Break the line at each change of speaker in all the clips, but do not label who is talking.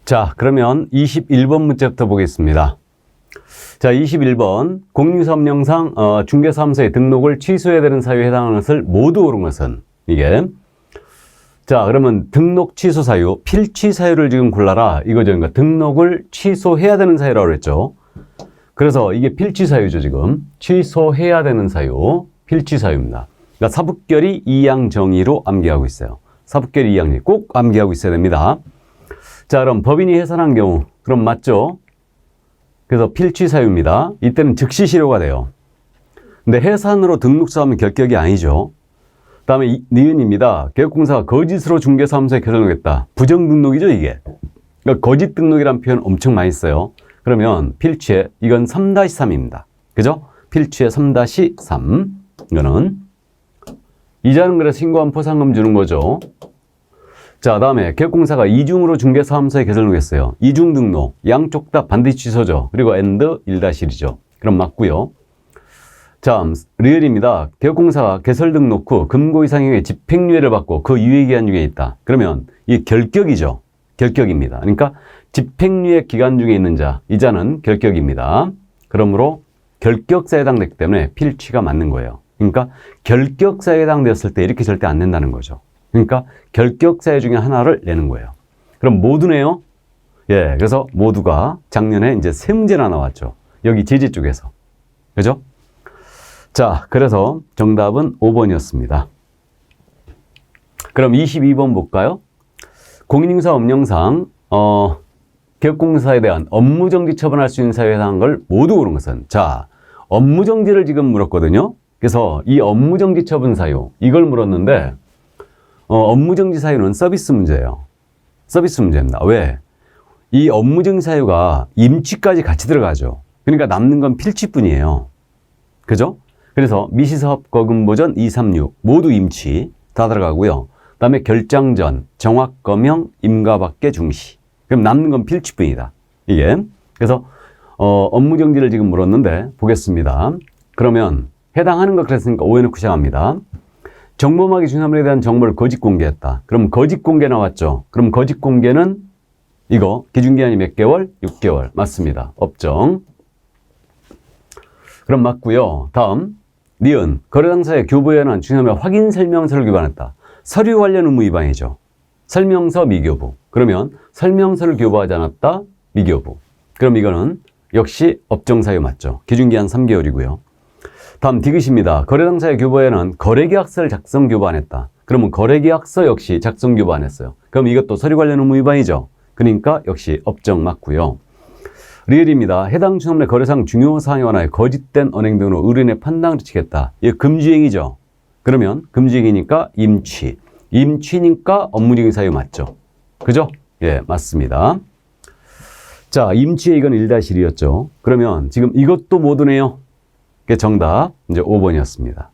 자, 그러면 21번 문제부터 보겠습니다. 자, 21번 공유사업령상 중개사무소의 등록을 취소해야 되는 사유에 해당하는 것을 모두 고른 것은 이게 자, 그러면 등록 취소 사유, 필취 사유를 지금 골라라 이거죠. 그러니까 등록을 취소해야 되는 사유라고 그랬죠. 그래서 이게 필취 사유죠. 지금 취소해야 되는 사유, 필취 사유입니다. 그러니까 사북결의 이양 정의로 암기하고 있어요. 사북결의 이양 정의 꼭 암기하고 있어야 됩니다. 자, 그럼 법인이 해산한 경우 그럼 맞죠? 그래서 필취 사유입니다. 이때는 즉시 실효가 돼요. 근데 해산으로 등록사하면 결격이 아니죠. 다음에 니은입니다. 개업공사가 거짓으로 중개사무소에 개설하겠다. 부정등록이죠, 이게. 그러니까 거짓 등록이라는 표현 엄청 많이 써요. 그러면 필취에 이건 3-3입니다. 그죠? 필취에 3-3. 이거는 이자는 그래서 신고한 포상금 주는 거죠. 자, 다음에 개업공사가 이중으로 중개사무소에 개설하겠어요. 이중 등록, 양쪽 다 반드시 취소죠. 그리고 and 1-1이죠. 그럼 맞고요. 자, 리을입니다. 개업공사가 개설 등록 후 금고 이상형의 집행유예를 받고 그 유예기간 중에 있다. 그러면 이 결격이죠. 결격입니다. 그러니까 집행유예 기간 중에 있는 자, 이자는 결격입니다. 그러므로 결격사에 해당됐기 때문에 필취가 맞는 거예요. 그러니까 결격사에 해당되었을 때 이렇게 절대 안 낸다는 거죠. 그러니까 결격사유 중에 하나를 내는 거예요. 그럼 모두네요. 예, 그래서 모두가 작년에 이제 세 문제나 나왔죠. 여기 제재 쪽에서. 그죠? 자, 그래서 정답은 5번이었습니다. 그럼 22번 볼까요? 공인인사 법령상 개업공사에 대한 업무정지 처분할 수 있는 사유에 해당한 걸 모두 고른 것은 자, 업무정지를 지금 물었거든요. 그래서 이 업무정지 처분 사유 이걸 물었는데 업무정지 사유는 서비스 문제예요. 서비스 문제입니다. 왜? 이 업무정지 사유가 임취까지 같이 들어가죠. 그러니까 남는 건 필취뿐이에요. 그죠? 그래서 미시사업 거금보전 236 모두 임취 다 들어가고요. 그 다음에 결장전, 정확검형, 임가박계 중시. 그럼 남는 건 필취뿐이다. 이게. 그래서 업무정지를 지금 물었는데 보겠습니다. 그러면 해당하는 것 그랬으니까 오해 넣고 시작합니다. 정범하기 중사물에 대한 정보를 거짓 공개했다. 그럼 거짓 공개 나왔죠. 그럼 거짓 공개는 이거 기준기한이 몇 개월? 6개월. 맞습니다. 업정. 그럼 맞고요. 다음 니은 거래 당사의 교부에 관한 중요한 확인 설명서를 교부했다. 서류 관련 의무 위반이죠. 설명서 미교부. 그러면 설명서를 교부하지 않았다. 미교부. 그럼 이거는 역시 업정 사유 맞죠. 기준기한 3개월이고요. 다음 디귿입니다. 거래 당사의 교부에는 거래계약서를 작성 교부 안 했다. 그러면 거래계약서 역시 작성 교부 안 했어요. 그럼 이것도 서류 관련 의무 위반이죠. 그러니까 역시 업정 맞고요. 리을입니다. 해당 취소물의 거래상 중요 사항에 관하여 거짓된 언행 등으로 의뢰인의 판단을 지켰다. 이거 금지행위죠. 그러면 금지행위니까 임취. 임취니까 업무정지 사유 맞죠. 그죠? 예, 맞습니다. 자, 임취의 이건 1-1이었죠. 그러면 지금 이것도 모두네요. 그게 정답 이제 5번이었습니다.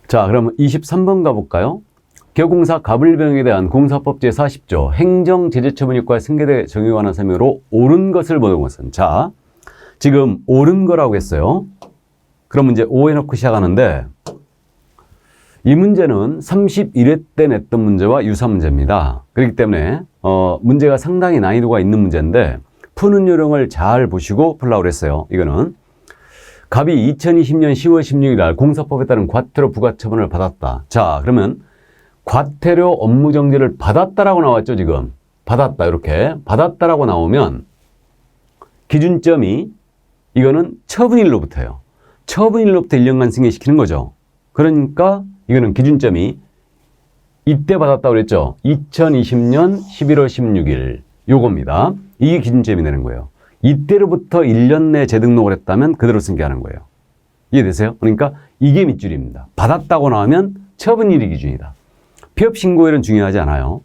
자, 그러면 23번 가볼까요? 개업공사 가불병에 대한 공사법 제40조 행정제재처분효과의 승계대 정의에 관한 설명으로 옳은 것을 보는 것은 자, 지금 옳은 거라고 했어요. 그럼 이제 오해 넣고 시작하는데 이 문제는 31회 때 냈던 문제와 유사 문제입니다. 그렇기 때문에 문제가 상당히 난이도가 있는 문제인데 푸는 요령을 잘 보시고 풀라고 그랬어요. 이거는 갑이 2020년 10월 16일 날 공사법에 따른 과태료 부과처분을 받았다. 자, 그러면 과태료 업무정지를 받았다라고 나왔죠, 지금. 받았다, 이렇게. 받았다라고 나오면 기준점이 이거는 처분일로부터예요. 처분일로부터 1년간 승계시키는 거죠. 그러니까 이거는 기준점이 이때 받았다고 그랬죠. 2020년 11월 16일 요겁니다. 이게 기준점이 되는 거예요. 이때로부터 1년 내에 재등록을 했다면 그대로 승계하는 거예요. 이해되세요? 그러니까 이게 밑줄입니다. 받았다고 나오면 처분일이 기준이다. 폐업신고일은 중요하지 않아요.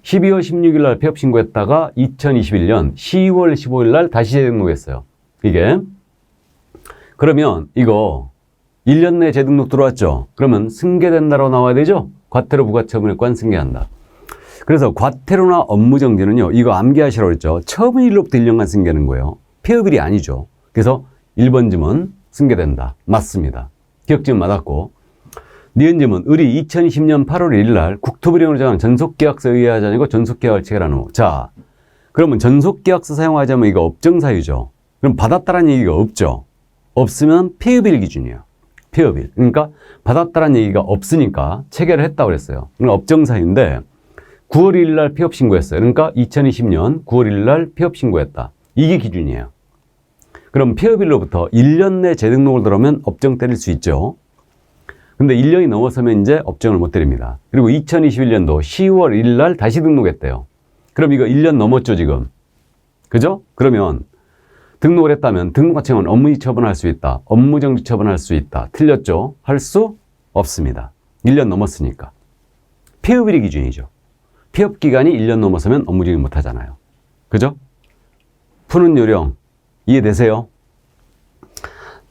12월 16일 날 폐업신고했다가 2021년 10월 15일 날 다시 재등록했어요. 이게. 그러면 이거 1년 내에 재등록 들어왔죠? 그러면 승계된다라고 나와야 되죠? 과태료 부과처분효과는 승계한다. 그래서 과태료나 업무정지는요. 이거 암기하시라고 그랬죠? 처분일로부터 1년간 승계하는 거예요. 폐업일이 아니죠. 그래서 1번 지문 승계된다. 맞습니다. 기억지문 맞았고. 니은점은 을이 2020년 8월 1일 날 국토부령으로 정한 전속계약서에 의하지 아니고 전속계약을 체결한 후. 자, 그러면 전속계약서 사용하자면 이거 업정사유죠. 그럼 받았다라는 얘기가 없죠. 없으면 폐업일 기준이에요. 폐업일. 그러니까 받았다라는 얘기가 없으니까 체결을 했다고 그랬어요. 그러니까 업정사유인데 9월 1일 날 폐업 신고했어요. 그러니까 2020년 9월 1일 날 폐업 신고했다. 이게 기준이에요. 그럼 폐업일로부터 1년 내 재등록을 들어오면 업정 때릴 수 있죠. 근데 1년이 넘어서면 이제 업정을 못 때립니다. 그리고 2021년도 10월 1일 날 다시 등록했대요. 그럼 이거 1년 넘었죠, 지금. 그죠? 그러면 등록을 했다면 등록과청은 업무지 처분할 수 있다. 업무정지 처분할 수 있다. 틀렸죠? 할 수 없습니다. 1년 넘었으니까. 폐업일이 기준이죠. 폐업 기간이 1년 넘어서면 업무정지 못 하잖아요. 그죠? 푸는 요령 이해되세요?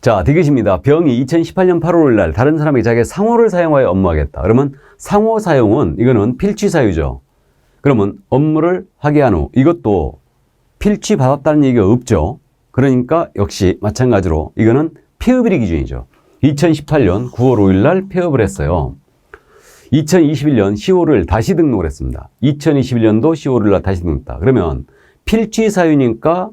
자, 디귿입니다. 병이 2018년 8월 날 다른 사람에게 자기의 상호를 사용하여 업무하겠다. 그러면 상호 사용은 이거는 필취 사유죠. 그러면 업무를 하게 한 후 이것도 필취 받았다는 얘기가 없죠. 그러니까 역시 마찬가지로 이거는 폐업일이 기준이죠. 2018년 9월 5일 날 폐업을 했어요. 2021년 10월 5일 다시 등록을 했습니다. 2021년도 10월 5일 날 다시 등록했다. 그러면 필취 사유니까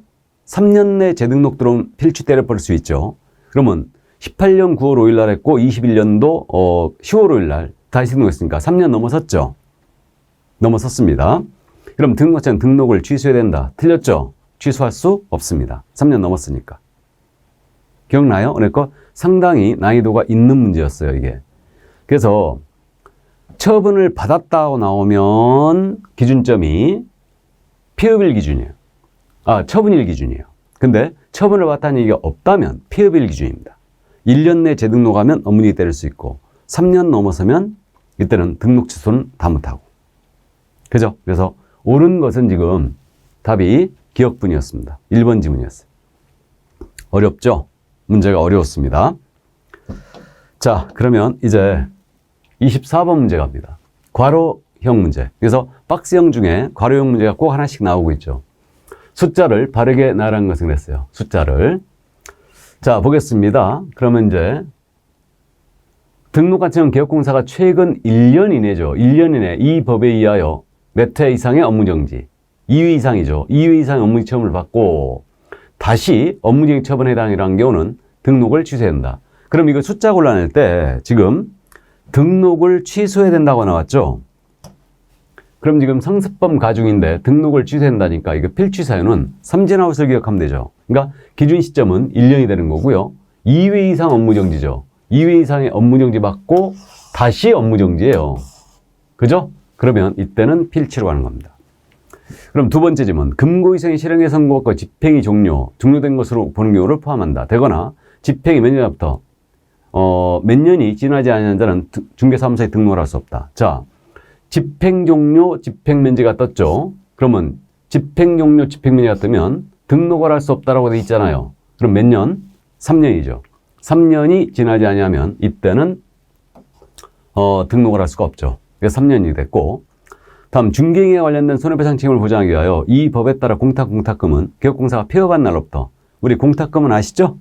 3년 내 재등록 들어오면 필취 때려버릴 수 있죠. 그러면 18년 9월 5일 날 했고 21년도 10월 5일 날 다시 등록했으니까 3년 넘어섰죠. 넘어섰습니다. 그럼 등록자는 등록을 취소해야 된다. 틀렸죠? 취소할 수 없습니다. 3년 넘었으니까. 기억나요? 그러니까 상당히 난이도가 있는 문제였어요, 이게. 그래서 처분을 받았다고 나오면 기준점이 폐업일 기준이에요. 처분일 기준이에요. 근데 처분을 받았다는 얘기가 없다면 폐업일 기준입니다. 1년 내 재등록하면 업무정지 때릴 수 있고 3년 넘어서면 이때는 등록 취소는 다 못하고. 그죠? 그래서 옳은 것은 지금 답이 기억분이었습니다. 1번 지문이었어요. 어렵죠? 문제가 어려웠습니다. 자, 그러면 이제 24번 문제 갑니다. 괄호형 문제. 그래서 박스형 중에 괄호형 문제가 꼭 하나씩 나오고 있죠. 숫자를 바르게 나열한 것을 그랬어요. 숫자를. 자, 보겠습니다. 그러면 이제 등록관청 개업공사가 최근 1년 이내죠. 1년 이내 이 법에 의하여 몇 회 이상의 업무정지. 2회 이상이죠. 2회 이상의 업무정지 처분을 받고 다시 업무정지 처분에 해당이라는 경우는 등록을 취소해야 된다. 그럼 이거 숫자 골라낼 때 지금 등록을 취소해야 된다고 나왔죠. 그럼 지금 상습범 가중인데 등록을 취소해야 된다니까 이거 필취 사유는 삼진아웃을 기억하면 되죠. 그러니까 기준 시점은 1년이 되는 거고요. 2회 이상 업무정지죠. 2회 이상의 업무정지 받고 다시 업무정지예요. 그죠? 그러면 이때는 필취로 가는 겁니다. 그럼 두 번째 질문. 금고이상의 실행의 선고가 집행이 종료된 것으로 보는 경우를 포함한다. 되거나 집행이 몇 년부터 몇 년이 지나지 않은 자는 중개사무소에 등록을 할 수 없다. 자, 집행 종료, 집행 면제가 떴죠. 그러면 집행 종료, 집행 면제가 뜨면 등록을 할 수 없다라고 돼 있잖아요. 그럼 몇 년? 3년이죠. 3년이 지나지 않으면 이때는 등록을 할 수가 없죠. 그래서 3년이 됐고, 다음 중개행위에 관련된 손해배상 책임을 보장하기 위하여 이 법에 따라 공탁금은 개업공사가 폐업한 날로부터, 우리 공탁금은 아시죠?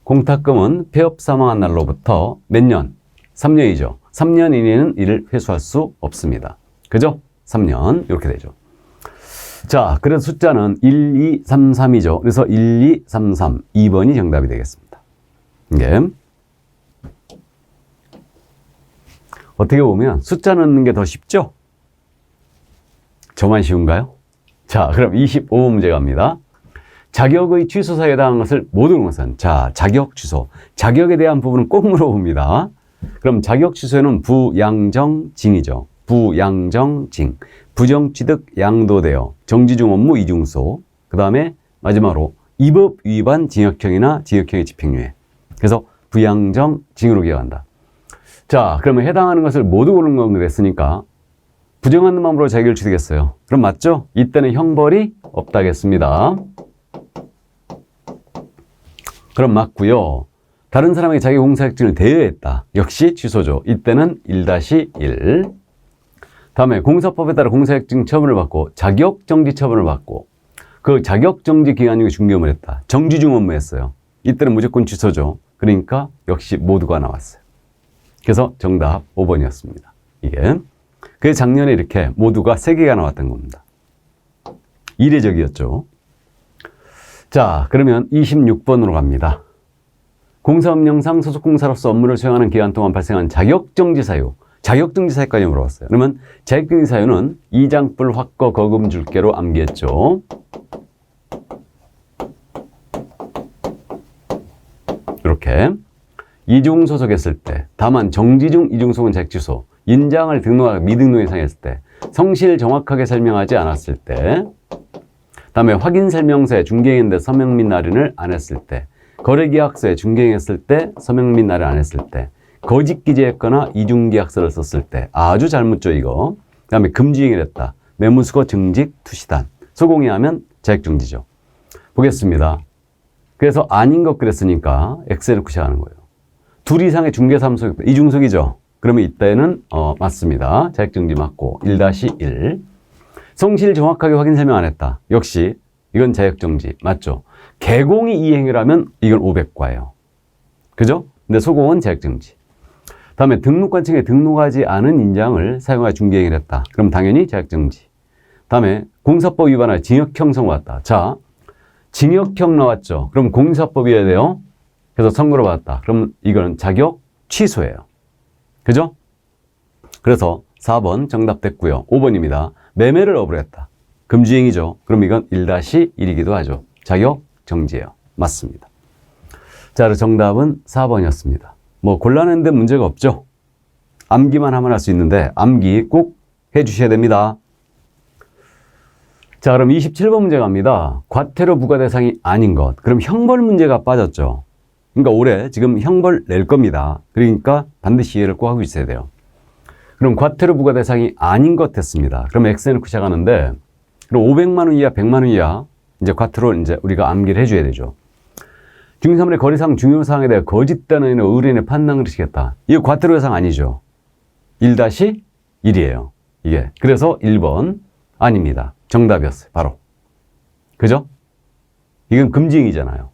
공탁금은 폐업 사망한 날로부터 몇 년? 3년이죠. 3년 이내는 이를 회수할 수 없습니다. 그죠? 3년 이렇게 되죠. 자, 그래서 숫자는 1, 2, 3, 3이죠. 그래서 1, 2, 3, 3, 2번이 정답이 되겠습니다. 이게 어떻게 보면 숫자 넣는 게 더 쉽죠? 저만 쉬운가요? 자, 그럼 25번 문제 갑니다. 자격의 취소사에 해당하는 것을 모든 것은, 자, 자격 취소. 자격에 대한 부분은 꼭 물어봅니다. 그럼 자격 취소에는 부양정징이죠. 부양정징. 부정취득 양도되어 정지 중 업무 이중소. 그 다음에 마지막으로 이 법 위반 징역형이나 징역형의 집행유예. 그래서 부양정징으로 기억한다. 자, 그러면 해당하는 것을 모두 고른 건 그랬으니까 부정한 마음으로 자격을 취득했어요. 그럼 맞죠? 이때는 형벌이 없다겠습니다. 그럼 맞고요. 다른 사람에게 자기 공사자격증을 대여했다. 역시 취소죠. 이때는 1-1. 다음에 공사법에 따라 공사자격증 처분을 받고 자격정지 처분을 받고 그 자격정지 기간 중에 중개업을 했다. 정지 중 업무했어요. 이때는 무조건 취소죠. 그러니까 역시 모두가 나왔어요. 그래서 정답 5번이었습니다. 이게. 그래서 작년에 이렇게 모두가 3개가 나왔던 겁니다. 이례적이었죠. 자, 그러면 26번으로 갑니다. 공사업령상 소속공사로서 업무를 수행하는 기간 동안 발생한 자격정지 사유. 자격정지 사유까지 물어봤어요. 그러면 자격정지 사유는 이장불 확거 거금 줄게로 암기했죠. 이렇게 이중 소속했을 때, 다만 정지 중 이중 소속은 자격 취소, 인장을 등록하고 미등록 이상 했을 때, 성실 정확하게 설명하지 않았을 때, 다음에 확인 설명서에 중개인인데 서명 및 날인을 안 했을 때, 거래계약서에 중개인했을 때 서명 및 날인 안 했을 때, 거짓 기재했거나 이중계약서를 썼을 때, 아주 잘 묻죠 이거. 그 다음에 금지행위를 했다. 매무수거 증직 투시단. 소공이 하면 자격정지죠. 보겠습니다. 그래서 아닌 것 그랬으니까 X에 넣고 시작하는 거예요. 둘 이상의 중개사무소, 이중속이죠. 그러면 이때는 맞습니다. 자격정지 맞고 1-1. 성실 정확하게 확인 설명 안 했다. 역시 이건 자격정지 맞죠. 개공이 이 행위라면 이건 500과예요. 그죠? 근데 소공은 자격정지. 다음에 등록관청에 등록하지 않은 인장을 사용하여 중개행위를 했다. 그럼 당연히 자격정지. 다음에 공사법 위반하여 징역형 선고받았다. 자, 징역형 나왔죠. 그럼 공사법이어야 돼요. 그래서 선고를 받았다. 그럼 이거는 자격 취소예요. 그죠? 그래서 4번 정답 됐고요. 5번입니다. 매매를 업으로 했다. 금지행위죠. 그럼 이건 1-1이기도 하죠. 자격 정지예요. 맞습니다. 자, 그래서 정답은 4번이었습니다. 뭐 곤란한데 문제가 없죠. 암기만 하면 할 수 있는데 암기 꼭 해주셔야 됩니다. 자, 그럼 27번 문제 갑니다. 과태료 부과 대상이 아닌 것. 그럼 형벌 문제가 빠졌죠. 그러니까 올해 지금 형벌 낼 겁니다. 그러니까 반드시 이해를 꼭 하고 있어야 돼요. 그럼 과태료 부과 대상이 아닌 것 했습니다. 그럼 X에 넣고 시작하는데, 그럼 500만 원 이하, 100만 원 이하 이제 과태료를 이제 우리가 암기를 해줘야 되죠. 중개사물의 거래상 중요 사항에 대해 거짓 단어나 의뢰인의 판단을 시켰다. 이거 과태료 대상 아니죠. 1-1이에요. 이게. 그래서 1번 아닙니다. 정답이었어요. 바로. 그죠? 이건 금지행위잖아요.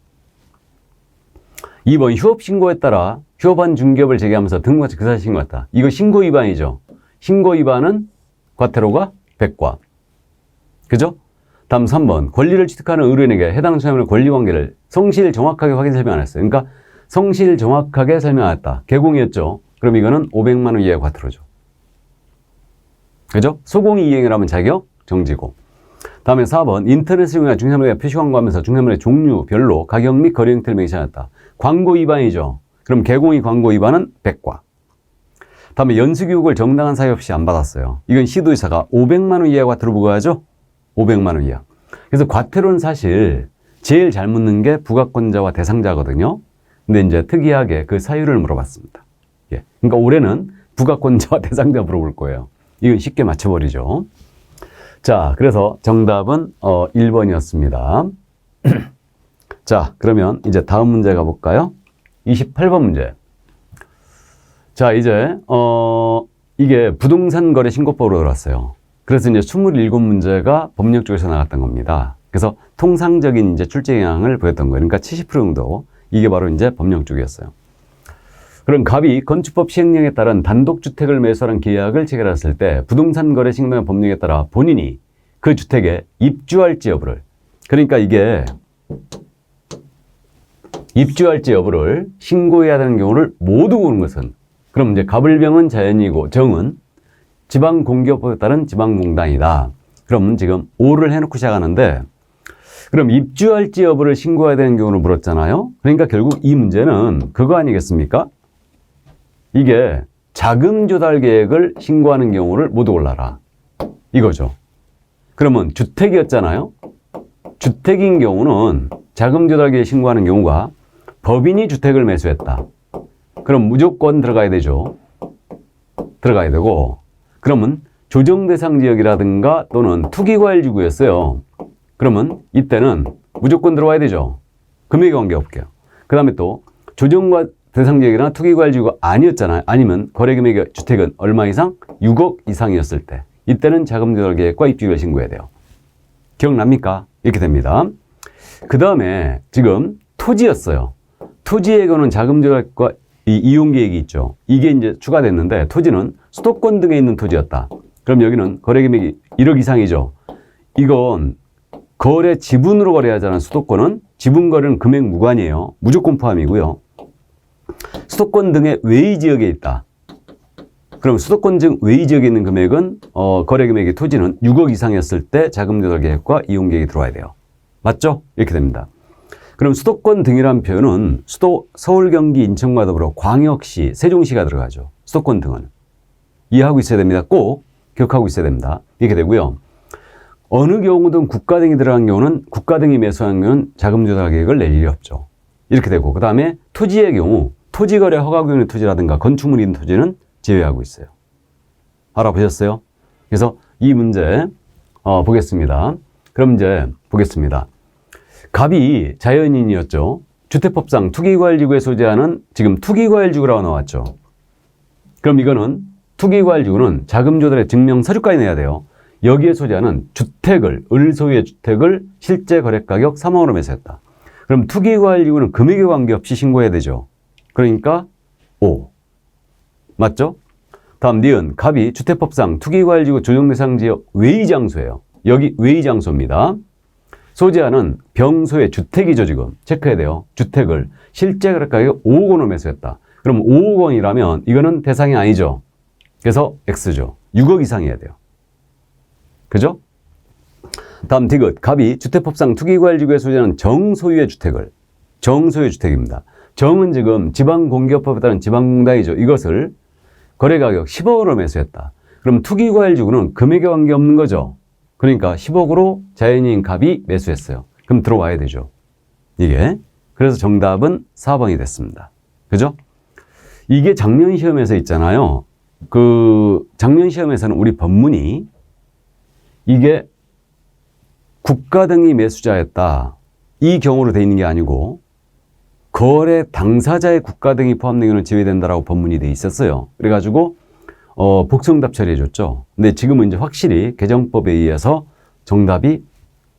2번 휴업 신고에 따라 휴업한 중개업을 재개하면서 등록과치 그 사실 신고했다. 이거 신고 위반이죠. 신고 위반은 과태료가 100과. 그죠? 다음 3번 권리를 취득하는 의뢰인에게 해당 소유물의 권리관계를 성실 정확하게 확인 설명 안 했어요. 그러니까 성실 정확하게 설명 안 했다. 개공이었죠. 그럼 이거는 500만 원 이하의 과태료죠. 그죠? 소공이 이행이라면 자격 정지고. 다음에 4번 인터넷을 이용해 중개사물에 표시 광고하면서 중개사물의 종류별로 가격 및 거래 형태를 명시하였다. 광고 위반이죠. 그럼 개공이 광고 위반은 100과. 다음에 연수교육을 정당한 사유 없이 안 받았어요. 이건 시도의사가 500만 원 이하의 과태료 부과하죠. 500만 원 이하. 그래서 과태료는 사실 제일 잘 묻는 게 부가권자와 대상자거든요. 근데 이제 특이하게 그 사유를 물어봤습니다. 예. 그러니까 올해는 부가권자와 대상자 물어볼 거예요. 이건 쉽게 맞춰버리죠. 자, 그래서 정답은 1번이었습니다. 자, 그러면 이제 다음 문제 가볼까요? 28번 문제. 자, 이제 이게 부동산 거래 신고법으로 들어왔어요. 그래서 이제 27문제가 법령 쪽에서 나갔던 겁니다. 그래서 통상적인 이제 출제 영향을 보였던 거예요. 그러니까 70% 정도. 이게 바로 이제 법령 쪽이었어요. 그럼 갑이 건축법 시행령에 따른 단독주택을 매수하는 계약을 체결했을 때 부동산 거래 신고의 법령에 따라 본인이 그 주택에 입주할지 여부를, 그러니까 이게 입주할지 여부를 신고해야 되는 경우를 모두 고른 것은, 그럼 이제 갑을병은 자연이고 정은 지방공기업법에 따른 지방공단이다. 그럼 지금 5를 해놓고 시작하는데, 그럼 입주할지 여부를 신고해야 되는 경우를 물었잖아요. 그러니까 결국 이 문제는 그거 아니겠습니까? 이게 자금 조달 계획을 신고하는 경우를 모두 골라라. 이거죠. 그러면 주택이었잖아요. 주택인 경우는 자금 조달 계획 신고하는 경우가 법인이 주택을 매수했다. 그럼 무조건 들어가야 되죠. 들어가야 되고, 그러면 조정 대상 지역이라든가 또는 투기과열지구였어요. 그러면 이때는 무조건 들어와야 되죠. 금액에 관계없게요. 그 다음에 또 조정과 대상 지역이나 투기과열지구가 아니었잖아요. 아니면 거래금액의 주택은 얼마 이상? 6억 이상이었을 때 이때는 자금조달계획과 입주계획을 신고해야 돼요. 기억납니까? 이렇게 됩니다. 그 다음에 지금 토지였어요. 토지의 경우는 자금조달과 이 이용계획이 있죠. 이게 이제 추가됐는데 토지는 수도권 등에 있는 토지였다. 그럼 여기는 거래금액이 1억 이상이죠. 이건 거래 지분으로 거래하자는 수도권은 지분 거래는 금액 무관이에요. 무조건 포함이고요. 수도권 등의 외의 지역에 있다. 그럼 수도권 등 외의 지역에 있는 금액은 거래 금액의 토지는 6억 이상이었을 때 자금 조달 계획과 이용 계획이 들어와야 돼요. 맞죠? 이렇게 됩니다. 그럼 수도권 등이라는 표현은 수도 서울, 경기, 인천과 더불어 광역시, 세종시가 들어가죠. 수도권 등은 이해하고 있어야 됩니다. 꼭 기억하고 있어야 됩니다. 이렇게 되고요. 어느 경우든 국가 등이 들어간 경우는 국가 등이 매수한 경우는 자금 조달 계획을 낼 일이 없죠. 이렇게 되고 그 다음에 토지의 경우 토지거래 허가구 있는 토지라든가 건축물이 있는 토지는 제외하고 있어요. 알아보셨어요? 그래서 이 문제 보겠습니다. 그럼 이제 보겠습니다. 갑이 자연인이었죠. 주택법상 투기과열지구에 소재하는 지금 투기과열지구라고 나왔죠. 그럼 이거는 투기과열지구는 자금 조달의 증명 서류까지 내야 돼요. 여기에 소재하는 주택을 을 소유의 주택을 실제 거래가격 3억으로 매수했다. 그럼 투기과열지구는 금액에 관계없이 신고해야 되죠. 그러니까 5. 맞죠? 다음 니은 갑이 주택법상 투기과열지구 조정대상 지역 외의장소예요. 여기 외의장소입니다. 소재하는 병소의 주택이죠. 지금 체크해야 돼요. 주택을 실제 거래가격 5억 원으로 매수했다. 그럼 5억 원이라면 이거는 대상이 아니죠. 그래서 X죠. 6억 이상이어야 돼요. 그죠? 다음 디귿 갑이 주택법상 투기과열지구에 소재하는 정소유의 주택을 정소유의 주택입니다. 정은 지금 지방공기업법에 따른 지방공단이죠. 이것을 거래가격 10억으로 매수했다. 그럼 투기과열지구는 금액에 관계없는 거죠. 그러니까 10억으로 자연인 갑이 매수했어요. 그럼 들어와야 되죠. 이게. 그래서 정답은 4번이 됐습니다. 그죠? 이게 작년 시험에서 있잖아요. 작년 시험에서는 우리 법문이 이게 국가 등이 매수자였다. 이 경우로 돼 있는 게 아니고 거래 당사자의 국가 등이 포함된 경우는 제외된다라고 법문이 돼 있었어요. 그래가지고 복수응답 처리해줬죠. 근데 지금은 이제 확실히 개정법에 의해서 정답이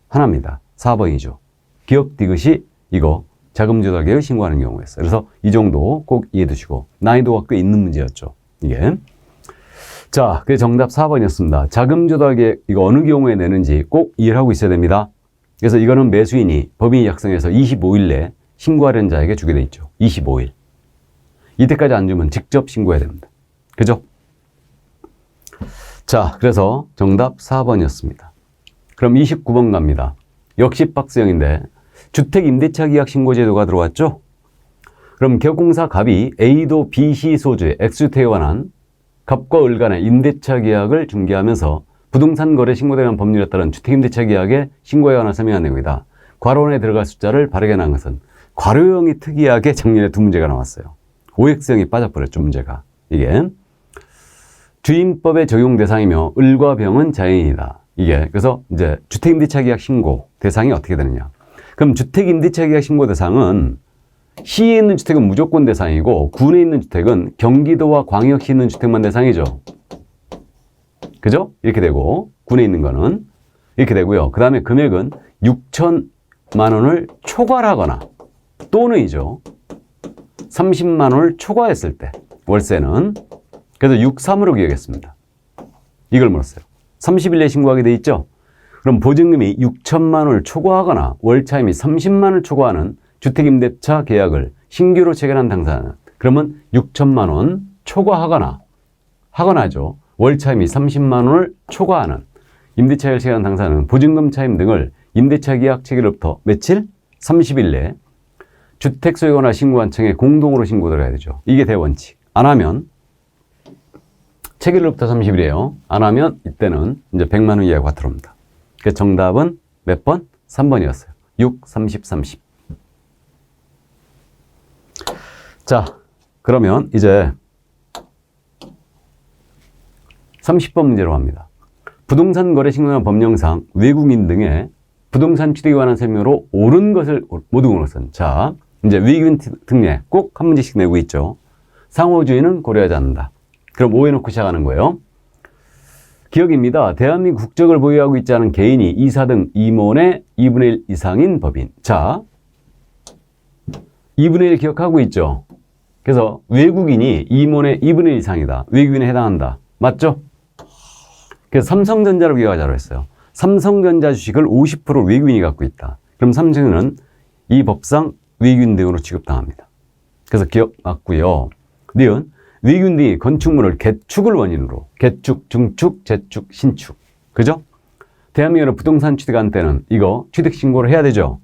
하나입니다. 4번이죠. 기억 디귿이 이거 자금 조달 계획을 신고하는 경우였어요. 그래서 이 정도 꼭 이해해 두시고 난이도가 꽤 있는 문제였죠. 이게. 자, 그게 정답 4번이었습니다. 자금 조달 계획 이거 어느 경우에 내는지 꼭 이해를 하고 있어야 됩니다. 그래서 이거는 매수인이 법인이 작성해서 25일 내에 신고하려는 자에게 주게 돼 있죠. 25일. 이때까지 안 주면 직접 신고해야 됩니다. 그죠? 자, 그래서 정답 4번이었습니다. 그럼 29번 갑니다. 역시 박스형인데 주택 임대차 계약 신고 제도가 들어왔죠? 그럼 기업공사 갑이 A도 BC 소주의 X주택에 관한 갑과 을 간의 임대차 계약을 중개하면서 부동산 거래 신고에 관한 법률에 따른 주택 임대차 계약의 신고에 관한 설명한 내용이다. 괄호원에 들어갈 숫자를 바르게 난 것은 괄호형이 특이하게 작년에 두 문제가 나왔어요. OX형이 빠져버렸죠, 문제가. 이게 주임법의 적용 대상이며 을과 병은 자연인이다. 이게 그래서 이제 주택임대차 계약 신고 대상이 어떻게 되느냐. 그럼 주택임대차 계약 신고 대상은 시에 있는 주택은 무조건 대상이고 군에 있는 주택은 경기도와 광역시 있는 주택만 대상이죠. 그죠? 이렇게 되고 군에 있는 거는 이렇게 되고요. 그 다음에 금액은 6천만 원을 초과하거나 또는이죠. 30만 원을 초과했을 때 월세는 그래서 63으로 기억했습니다. 이걸 물었어요. 30일 내에 신고하게 돼 있죠. 그럼 보증금이 6천만 원을 초과하거나 월차임이 30만 원을 초과하는 주택임대차 계약을 신규로 체결한 당사자는 그러면 6천만 원 초과하거나죠. 월차임이 30만 원을 초과하는 임대차 계약을 체결한 당사자는 보증금 차임 등을 임대차 계약 체결로부터 며칠? 30일 내에 주택 소유권을 신고한 층에 공동으로 신고 들어가야 되죠. 이게 대원칙. 안 하면 체결로부터 30일이에요. 안 하면 이때는 이제 100만 원 이하가 들어옵니다. 그래서 정답은 몇 번? 3번이었어요. 6, 30, 30. 자, 그러면 이제 30번 문제로 갑니다. 부동산 거래 신고한 법령상 외국인 등의 부동산 취득에 관한 설명으로 옳은 것을 모두 본 것은 자, 이제 외국인 특례 꼭 한 문제씩 내고 있죠. 상호주의는 고려하지 않는다. 그럼 오해 놓고 시작하는 거예요. 기억입니다. 대한민국 국적을 보유하고 있지 않은 개인이 이사 등 임원의 2분의 1 이상인 법인. 자, 2분의 1 기억하고 있죠. 그래서 외국인이 임원의 2분의 1 이상이다. 외국인에 해당한다. 맞죠? 그래서 삼성전자를 기억하자고 했어요. 삼성전자 주식을 50% 외국인이 갖고 있다. 그럼 삼성은 이 법상 외국인 등으로 취급당합니다. 그래서 기억 맞고요. 니은 외국인 등이 건축물을 개축을 원인으로 개축, 중축, 재축, 신축. 그죠? 대한민국의 부동산 취득한 때는 이거 취득 신고를 해야 되죠.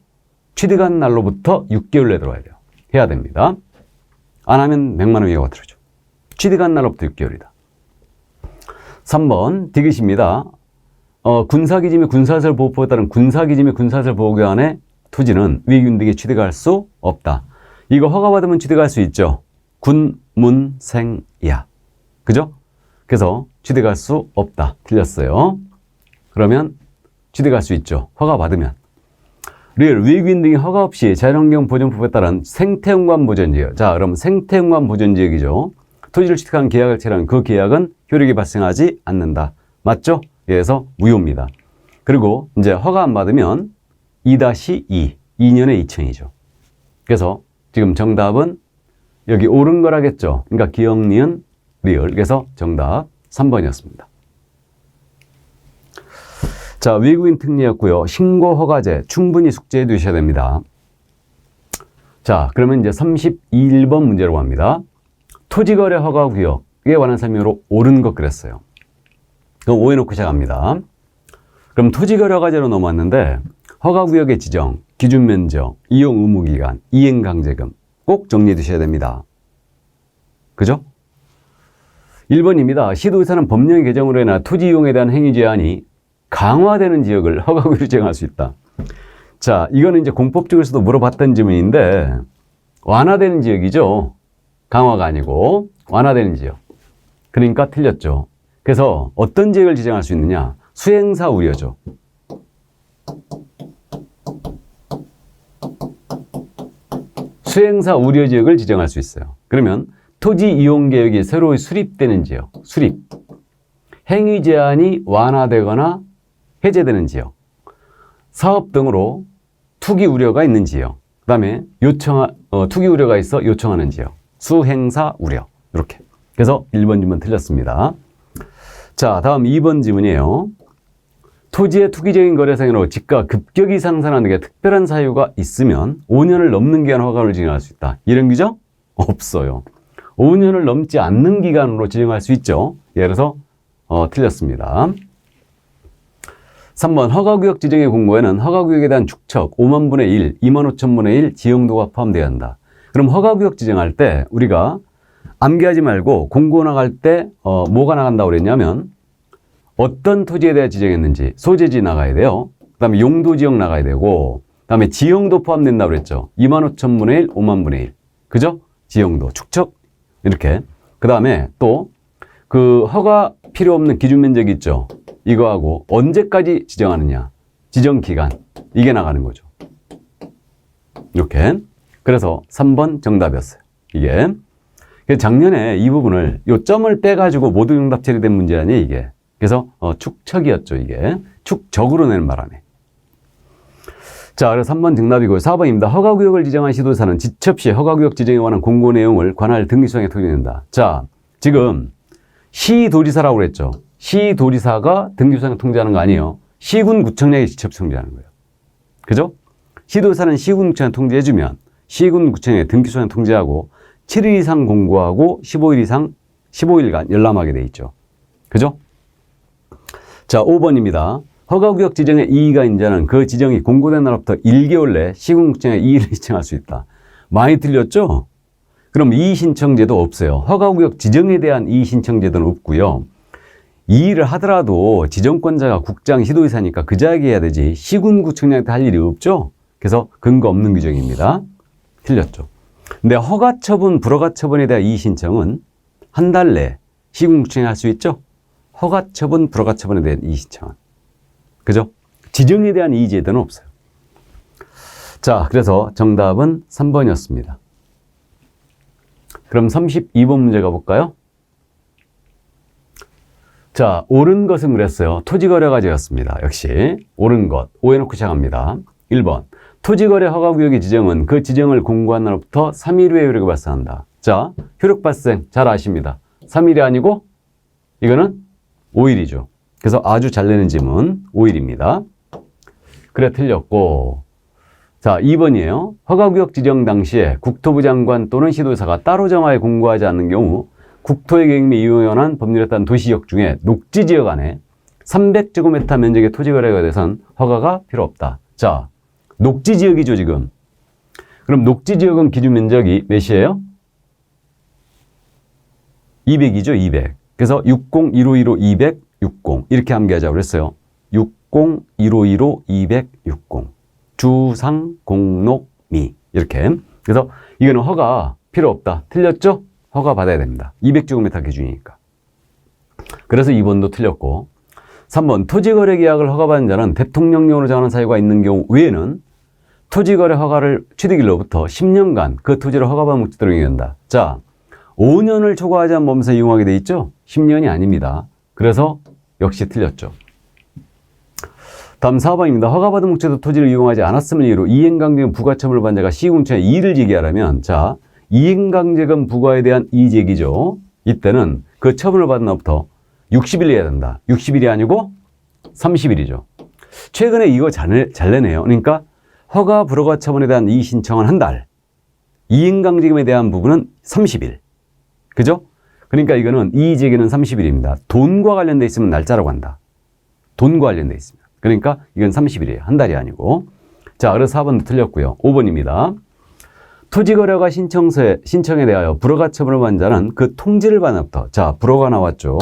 취득한 날로부터 6개월 내에 들어와야 돼요. 해야 됩니다. 안 하면 100만 원 이하가 들어죠. 취득한 날로부터 6개월이다. 3번 디귿입니다. 군사기지 및 군사시설 보호법에 따른 군사기지 및 군사시설 보호구역안의 토지는 외국인 등이 취득할 수 없다. 이거 허가받으면 취득할 수 있죠. 군, 문, 생, 야. 그죠? 그래서 취득할 수 없다. 틀렸어요. 그러면 취득할 수 있죠. 허가받으면. 리얼 외국인 등이 허가 없이 자연환경보전법에 따른 생태연관 보전지역. 자, 그럼 생태연관 보전지역이죠. 토지를 취득한 계약을 체결한 그 계약은 효력이 발생하지 않는다. 맞죠? 그래서 무효입니다. 그리고 이제 허가 안 받으면 2-2, 2년의 2층이죠. 그래서 지금 정답은 여기 옳은 거라겠죠. 그러니까 기억, 니은, 리을. 그래서 정답 3번이었습니다. 자, 외국인 특례였고요. 신고 허가제 충분히 숙지해 두셔야 됩니다. 자, 그러면 이제 31번 문제로 갑니다. 토지거래 허가구역에 관한 설명으로 옳은 것 그랬어요. 그럼 오해놓고 시작합니다. 그럼 토지거래 허가제로 넘어왔는데 허가구역의 지정, 기준 면적, 이용 의무 기간, 이행 강제금 꼭 정리해 두셔야 됩니다. 그죠? 1번입니다. 시도의사는 법령 개정으로 인한 토지 이용에 대한 행위 제한이 강화되는 지역을 허가구역으로 지정할 수 있다. 자, 이거는 이제 공법적으로서도 물어봤던 질문인데 완화되는 지역이죠. 강화가 아니고 완화되는 지역. 그러니까 틀렸죠. 그래서 어떤 지역을 지정할 수 있느냐? 수행사 우려죠. 수행사 우려 지역을 지정할 수 있어요. 그러면 토지 이용 계획이 새로 수립되는 지역, 수립. 행위 제한이 완화되거나 해제되는 지역. 사업 등으로 투기 우려가 있는 지역. 그 다음에 투기 우려가 있어 요청하는 지역. 수행사 우려. 이렇게. 그래서 1번 질문 틀렸습니다. 자, 다음 2번 질문이에요. 토지의 투기적인 거래상으로 지가 급격히 상승하는 게 특별한 사유가 있으면 5년을 넘는 기간 허가를 지정할 수 있다. 이런 규정? 없어요. 5년을 넘지 않는 기간으로 지정할 수 있죠. 예를 들어서 틀렸습니다. 3번 허가구역 지정의 공고에는 허가구역에 대한 축척 5만 분의 1, 2만 5천 분의 1 지형도가 포함되어야 한다. 그럼 허가구역 지정할 때 우리가 암기하지 말고 공고 나갈 때 뭐가 나간다고 그랬냐면 어떤 토지에 대해 지정했는지 소재지 나가야 돼요. 그 다음에 용도지역 나가야 되고 그 다음에 지형도 포함된다고 그랬죠. 2만 5천 분의 1, 5만 분의 1. 그죠? 지형도, 축척 이렇게. 그 다음에 또 그 허가 필요 없는 기준 면적이 있죠. 이거하고 언제까지 지정하느냐. 지정 기간. 이게 나가는 거죠. 이렇게. 그래서 3번 정답이었어요. 이게. 작년에 이 부분을 요 점을 빼가지고 모두 정답 처리된 문제 아니에요, 이게. 그래서 축척이었죠, 이게. 축적으로 내는 바람에. 자, 그래서 3번 정답이고요. 4번입니다. 허가구역을 지정한 시도사는 지체 없이 허가구역 지정에 관한 공고 내용을 관할 등기소장에 통지된다. 자, 지금 시도지사라고 그랬죠. 시도지사가 등기소장에 통지하는 거 아니에요. 시군구청장이 지체 없이 통지하는 거예요. 그죠? 시도지사는 시군구청에 통지해주면 시군구청에 등기소장에 통지하고 7일 이상 공고하고 15일간 열람하게 돼 있죠. 그죠? 자, 5번입니다. 허가구역 지정의 이의가 인자는 그 지정이 공고된 날부터 1개월 내 시군구청에 이의를 신청할 수 있다. 많이 틀렸죠? 그럼 이의신청제도 없어요. 허가구역 지정에 대한 이의신청제도는 없고요. 이의를 하더라도 지정권자가 국장, 시도의사니까 그자에게 해야 되지 시군구청장한테 할 일이 없죠? 그래서 근거 없는 규정입니다. 틀렸죠. 근데 허가처분, 불허가처분에 대한 이의신청은 한 달 내 시군구청에 할 수 있죠? 허가처분, 불허가처분에 대한 이의신청은. 그죠? 지정에 대한 이의제도는 없어요. 자, 그래서 정답은 3번이었습니다. 그럼 32번 문제 가볼까요? 자, 옳은 것은 그랬어요. 토지거래가제였습니다. 역시 옳은 것. 오해놓고 시작합니다. 1번. 토지거래 허가구역의 지정은 그 지정을 공고한 날부터 3일 후에 효력이 발생한다. 자, 효력 발생 잘 아십니다. 3일이 아니고 이거는 5일이죠. 그래서 아주 잘 내는 지문 5일입니다. 그래 틀렸고, 자 2번이에요. 허가구역 지정 당시에 국토부 장관 또는 시도사가 따로 정하에 공고하지 않는 경우 국토의 계획 및 이용에 관한 법률에 따른 도시지역 중에 녹지지역 안에 300제곱미터 면적의 토지 거래가 돼선 허가가 필요 없다. 자, 녹지지역이죠 지금. 그럼 녹지지역은 기준 면적이 몇이에요? 200이죠 200. 그래서 601515 200 60 이렇게 암기하자고 그랬어요. 601515 260 주상 공록미 이렇게. 그래서 이거는 허가 필요 없다. 틀렸죠? 허가 받아야 됩니다. 200제곱미터 기준이니까. 그래서 2번도 틀렸고, 3번 토지거래 계약을 허가받은 자는 대통령령으로 정하는 사유가 있는 경우 외에는 토지거래 허가를 취득일로부터 10년간 그 토지를 허가받은 목적대로 이용한다. 자, 5년을 초과하지 않은 범위에서 이용하게 돼 있죠? 10년이 아닙니다. 그래서 역시 틀렸죠. 다음 4번입니다. 허가받은 목적으로 토지를 이용하지 않았음을 이유로 이행강제금 부과처분을 받은 자가 시공청에 이의를 제기하라면, 자, 이행강제금 부과에 대한 이의제기죠. 이때는 그 처분을 받은 날부터 60일 해야 된다. 60일이 아니고 30일이죠. 최근에 이거 잘 내네요. 그러니까 허가 불허가 처분에 대한 이의 신청은 한 달, 이행강제금에 대한 부분은 30일. 그죠? 그러니까 이거는 이의 제기는 30일입니다. 돈과 관련돼 있으면 날짜라고 한다. 돈과 관련돼 있습니다. 그러니까 이건 30일이에요. 한 달이 아니고. 자, 그래서 4번도 틀렸고요. 5번입니다. 토지거래허가 신청에 대하여 불허가 처분을 받은 자는 그 통지를 받은 날부터, 자, 불허가 나왔죠.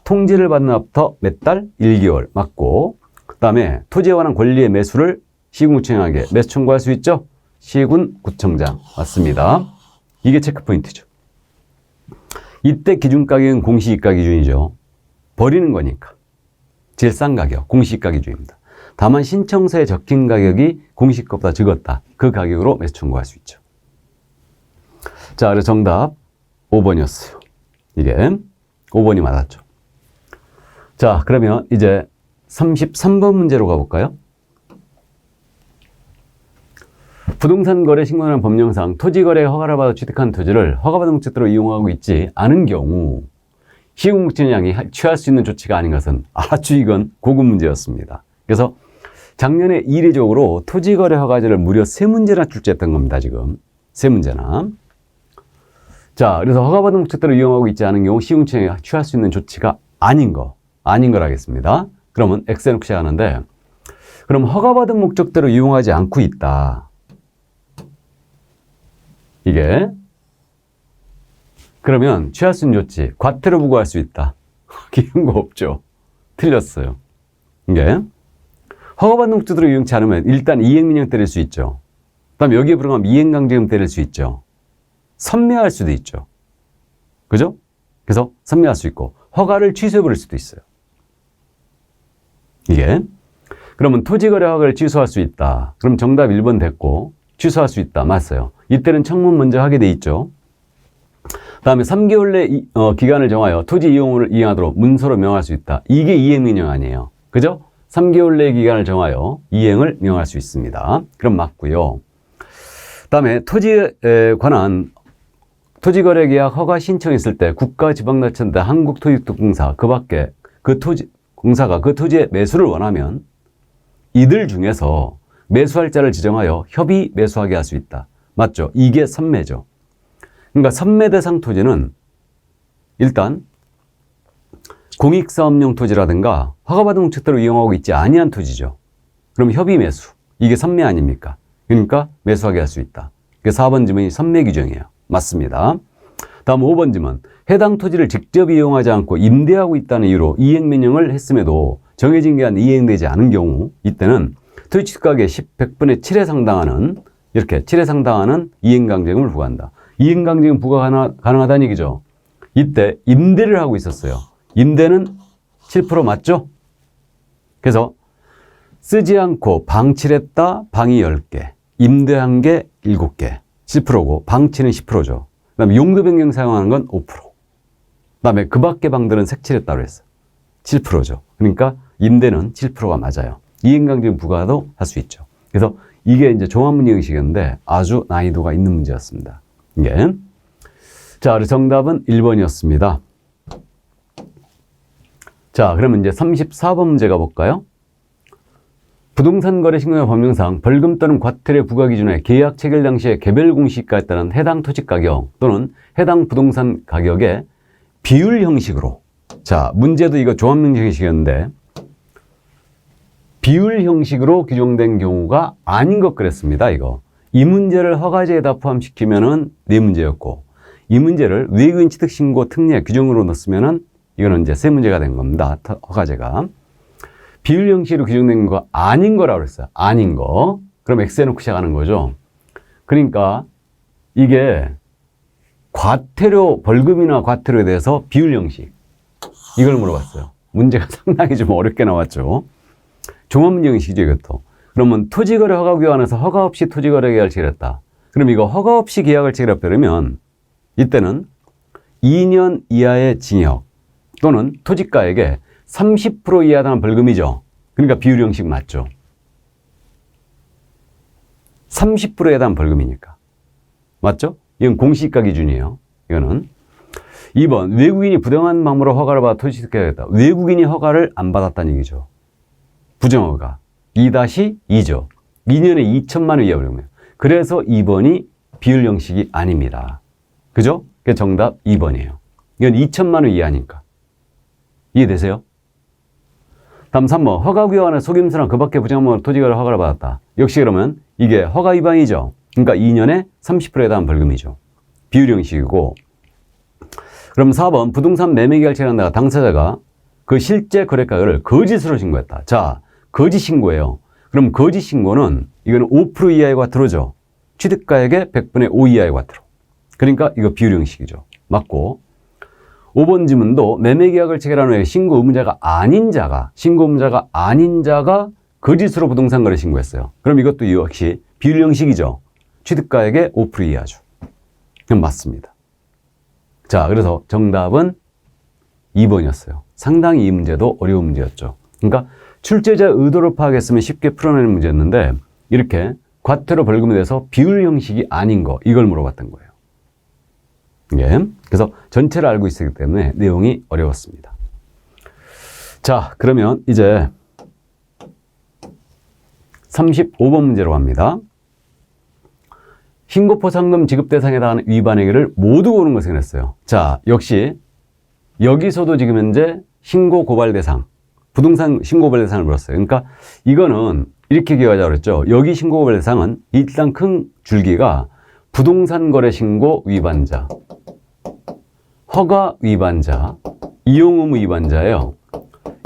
통지를 받은 날부터 몇 달? 1개월 맞고, 그 다음에 토지에 관한 권리의 매수를 시군구청장에게 매수 청구할 수 있죠? 시군구청장 맞습니다. 이게 체크포인트죠. 이때 기준가격은 공시지가 기준이죠. 버리는 거니까. 제일 싼 가격, 공시지가 기준입니다. 다만 신청서에 적힌 가격이 공시가보다 적었다. 그 가격으로 매수 청구할 수 있죠. 자, 그래서 정답 5번이었어요. 이게 5번이 맞았죠. 자, 그러면 이제 33번 문제로 가볼까요? 부동산 거래 신고라는 법령상 토지거래 허가를 받아 취득한 토지를 허가받은 목적대로 이용하고 있지 않은 경우 시군구청장이 취할 수 있는 조치가 아닌 것은 아주 이건 고급 문제였습니다. 그래서 작년에 이례적으로 토지거래 허가제를 무려 3문제나 출제했던 겁니다. 지금 3문제나. 자, 그래서 허가받은 목적대로 이용하고 있지 않은 경우 시군구청장이 취할 수 있는 조치가 아닌 거라겠습니다. 그러면 X 해놓고 시작하는데, 그럼 허가받은 목적대로 이용하지 않고 있다. 이게 그러면 취할 수 있는 조치, 과태료 부과할 수 있다. 이런 거 없죠. 틀렸어요. 이게 허가받은 목적대로 이용치 않으면 일단 이행명령 때릴 수 있죠. 그다음 여기에 불응하면 이행강제금 때릴 수 있죠. 선매할 수도 있죠. 그죠? 그래서 선매할 수 있고 허가를 취소해버릴 수도 있어요. 이게 그러면 토지거래 허가를 취소할 수 있다. 그럼 정답 1번 됐고 취소할 수 있다. 맞아요. 이때는 청문 먼저 하게 돼 있죠. 다음에 3개월 내 기간을 정하여 토지 이용을 이행하도록 문서로 명할 수 있다. 이게 이행명령 아니에요. 그죠? 3개월 내 기간을 정하여 이행을 명할 수 있습니다. 그럼 맞고요. 다음에 토지에 관한 토지거래 계약 허가 신청했을 때 국가지방자치단체 한국토지특공사 그 밖에 공사가 그 토지의 매수를 원하면 이들 중에서 매수할자를 지정하여 협의 매수하게 할 수 있다. 맞죠? 이게 선매죠. 그러니까 선매 대상 토지는 일단 공익사업용 토지라든가 허가받은 목적대로 이용하고 있지 아니한 토지죠. 그럼 협의 매수. 이게 선매 아닙니까? 그러니까 매수하게 할 수 있다. 그 4번 지문이 선매 규정이에요. 맞습니다. 다음 5번 지문. 해당 토지를 직접 이용하지 않고 임대하고 있다는 이유로 이행명령을 했음에도 정해진 기간 이행되지 않은 경우 이때는 토지가격의 100분의 7에 상당하는 이렇게 7에 상당하는 이행강제금을 부과한다. 이행강제금 부과 가능하다는 얘기죠. 이때 임대를 하고 있었어요. 임대는 7% 맞죠? 그래서 쓰지 않고 방치했다. 방이 10개. 임대한 게 7개. 7%고 방치는 10%죠. 그 다음에 용도 변경 사용하는 건 5%. 그 다음에 그 밖의 방들은 색칠했다고 했어요. 7%죠. 그러니까 임대는 7%가 맞아요. 이행강제금 부과도 할 수 있죠. 그래서 이게 이제 종합문제 형식이었는데 아주 난이도가 있는 문제였습니다. 이게. 자, 그래서 정답은 1번이었습니다. 자, 그러면 이제 34번 문제 가볼까요? 부동산 거래 신고의 법령상 벌금 또는 과태료 부과 기준에 계약 체결 당시의 개별 공시가에 따른 해당 토지 가격 또는 해당 부동산 가격의 비율 형식으로, 자, 문제도 이거 조합명 형식이었는데 비율 형식으로 규정된 경우가 아닌 것 그랬습니다. 이거. 이 문제를 허가제에다 포함시키면은 네 문제였고, 이 문제를 외국인 취득 신고 특례 규정으로 넣었으면은 이거는 이제 세 문제가 된 겁니다. 허가제가. 비율 형식으로 규정된 거 아닌 거라고 그랬어요. 아닌 거. 그럼 X 해놓고 시작하는 거죠. 그러니까 이게 과태료, 벌금이나 과태료에 대해서 비율 형식. 이걸 물어봤어요. 문제가 상당히 좀 어렵게 나왔죠. 종합문제 형식이죠, 이것도. 그러면 토지거래 허가규환에서 허가 없이 토지거래 계약을 체결했다. 그럼 이거 허가 없이 계약을 체결했다 그러면 이때는 2년 이하의 징역 또는 토지가액의 30% 이하에 대한 벌금이죠. 그러니까 비율 형식 맞죠. 30%에 대한 벌금이니까. 맞죠? 이건 공시가 기준이에요. 이거는. 2번, 외국인이 부당한 방법으로 허가를 받아 토지개발했다. 외국인이 허가를 안 받았다는 얘기죠. 부정허가. 2-2죠. 2년에 2천만 원 이하 벌금이에요. 그래서 2번이 비율 형식이 아닙니다. 그죠? 그게 정답 2번이에요. 이건 2천만 원 이하니까. 이해되세요? 다음 3번, 허가규환의 속임수나 그 밖의 부정방법으로 토지거래 허가를 받았다. 역시 그러면 이게 허가 위반이죠. 그러니까 2년에 30%에 대한 벌금이죠. 비율 형식이고. 그럼 4번, 부동산 매매 계약을 체결한다가 당사자가 그 실제 거래가를 거짓으로 신고했다. 자, 거짓 신고예요. 그럼 거짓 신고는 이거는 5% 이하의 과태료죠. 취득가액의 100분의 5 이하의 과태료. 그러니까 이거 비율 형식이죠. 맞고. 5번 지문도 매매계약을 체결한 후에 신고 의무자가 아닌 자가 거짓으로 부동산 거래 신고했어요. 그럼 이것도 역시 비율 형식이죠. 취득가액의 5% 이하죠. 그럼 맞습니다. 자, 그래서 정답은 2번이었어요. 상당히 이 문제도 어려운 문제였죠. 그러니까 출제자의 의도를 파악했으면 쉽게 풀어내는 문제였는데 이렇게 과태료 벌금에 대해서 비율 형식이 아닌 거, 이걸 물어봤던 거예요. 예. 그래서 전체를 알고 있었기 때문에 내용이 어려웠습니다. 자, 그러면 이제 35번 문제로 갑니다. 신고포상금 지급 대상에 해당하는 위반 행위를 모두 고른 것을 했어요. 자, 역시 여기서도 지금 현재 신고 고발 대상, 부동산 신고 고발 대상을 물었어요. 그러니까 이거는 이렇게 기억하자고 그랬죠. 여기 신고 고발 대상은 일단 큰 줄기가 부동산 거래 신고 위반자, 허가 위반자, 이용 의무 위반자예요.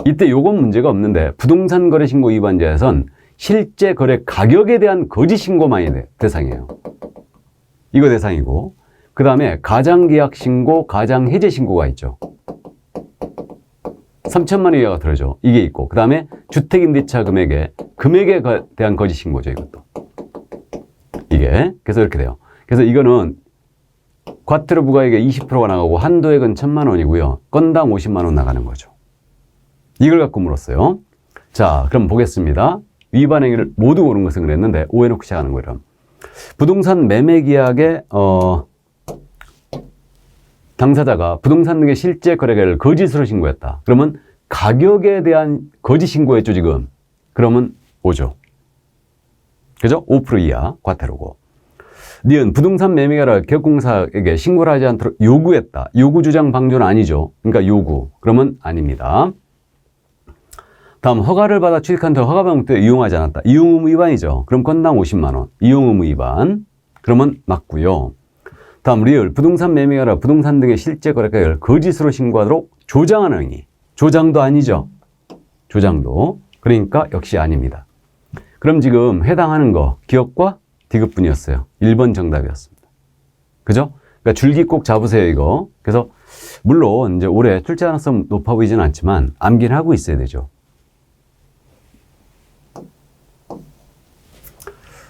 이때 요건 문제가 없는데 부동산 거래 신고 위반자에선 실제 거래 가격에 대한 거짓 신고만이 대상이에요. 이거 대상이고, 그 다음에 가장계약 신고, 가장해제 신고가 있죠. 3천만 원 이하가 들어죠. 이게 있고, 그 다음에 주택임대차 금액에 대한 거짓 신고죠. 이것도. 이게. 그래서 이렇게 돼요. 그래서 이거는 과태료 부과액의 20%가 나가고 한도액은 1,000만 원이고요. 건당 50만 원 나가는 거죠. 이걸 갖고 물었어요. 자, 그럼 보겠습니다. 위반 행위를 모두 고른 것은 그랬는데 오해놓고 시작하는 거예요. 부동산 매매 계약에 당사자가 부동산 등의 실제 거래가를 거짓으로 신고했다. 그러면 가격에 대한 거짓 신고했죠, 지금. 그러면 5죠. 그죠? 5% 이하 과태료고. 니은 부동산 매매가를 개업공사에게 신고를 하지 않도록 요구했다. 요구 주장 방조는 아니죠. 그러니까 요구. 그러면 아닙니다. 다음, 허가를 받아 취득한 후 허가 방법 때 이용하지 않았다. 이용 의무 위반이죠. 그럼 건당 50만 원. 이용 의무 위반. 그러면 맞고요. 다음, 리을 부동산 매매가라 부동산 등의 실제 거래가를 거짓으로 신고하도록 조장하는 행위. 조장도 아니죠. 조장도. 그러니까 역시 아닙니다. 그럼 지금 해당하는 거 기업과 디귿뿐이었어요. 1번 정답이었습니다. 그죠? 그러니까 줄기 꼭 잡으세요, 이거. 그래서 물론 이제 올해 출제 가능성 높아 보이지는 않지만 암기는 하고 있어야 되죠.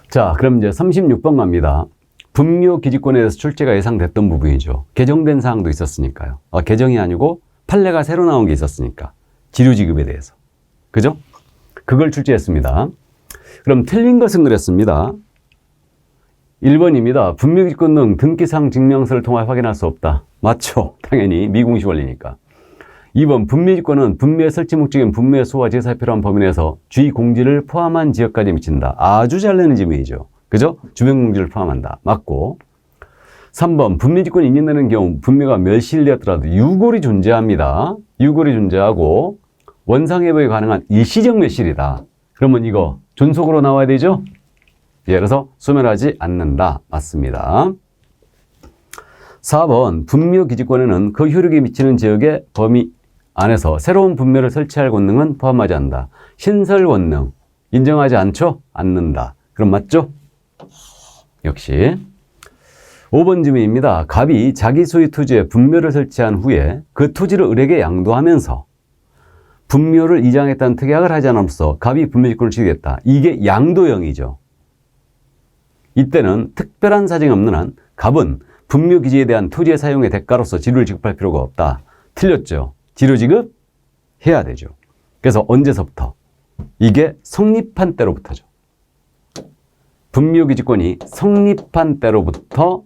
자, 그럼 이제 36번 갑니다. 분묘 기지권에 대해서 출제가 예상됐던 부분이죠. 개정된 사항도 있었으니까요. 개정이 아니고 판례가 새로 나온 게 있었으니까. 지류지급에 대해서. 그죠? 그걸 출제했습니다. 그럼 틀린 것은 그랬습니다. 1번입니다. 분묘기지권 등 등기상 증명서를 통해 확인할 수 없다. 맞죠? 당연히 미공시 원리니까. 2번 분묘지권은 분묘의 설치 목적인 분묘의 소와 제사에 필요한 범위 내에서 주의 공지를 포함한 지역까지 미친다. 아주 잘 내는 지문이죠. 그죠? 주변 공지를 포함한다. 맞고. 3번 분묘지권이 인정되는 경우 분묘가 멸실되었더라도 유골이 존재합니다. 유골이 존재하고 원상회복이 가능한 일시적 멸실이다. 그러면 이거 존속으로 나와야 되죠? 예, 그래서 소멸하지 않는다. 맞습니다. 4번 분묘기지권에는 그 효력이 미치는 지역의 범위 안에서 새로운 분묘를 설치할 권능은 포함하지 않는다. 신설 권능 인정하지 않는다. 그럼 맞죠? 역시. 5번 질문입니다. 갑이 자기 소유 토지에 분묘를 설치한 후에 그 토지를 을에게 양도하면서 분묘를 이장했다는 특약을 하지 않음으로써 갑이 분묘지권을 취득했다. 이게 양도형이죠. 이때는 특별한 사정이 없는 한 갑은 분묘기지에 대한 토지의 사용의 대가로서 지료를 지급할 필요가 없다. 틀렸죠. 지료 지급 해야 되죠. 그래서 언제서부터? 이게 성립한 때로부터죠. 분묘기지권이 성립한 때로부터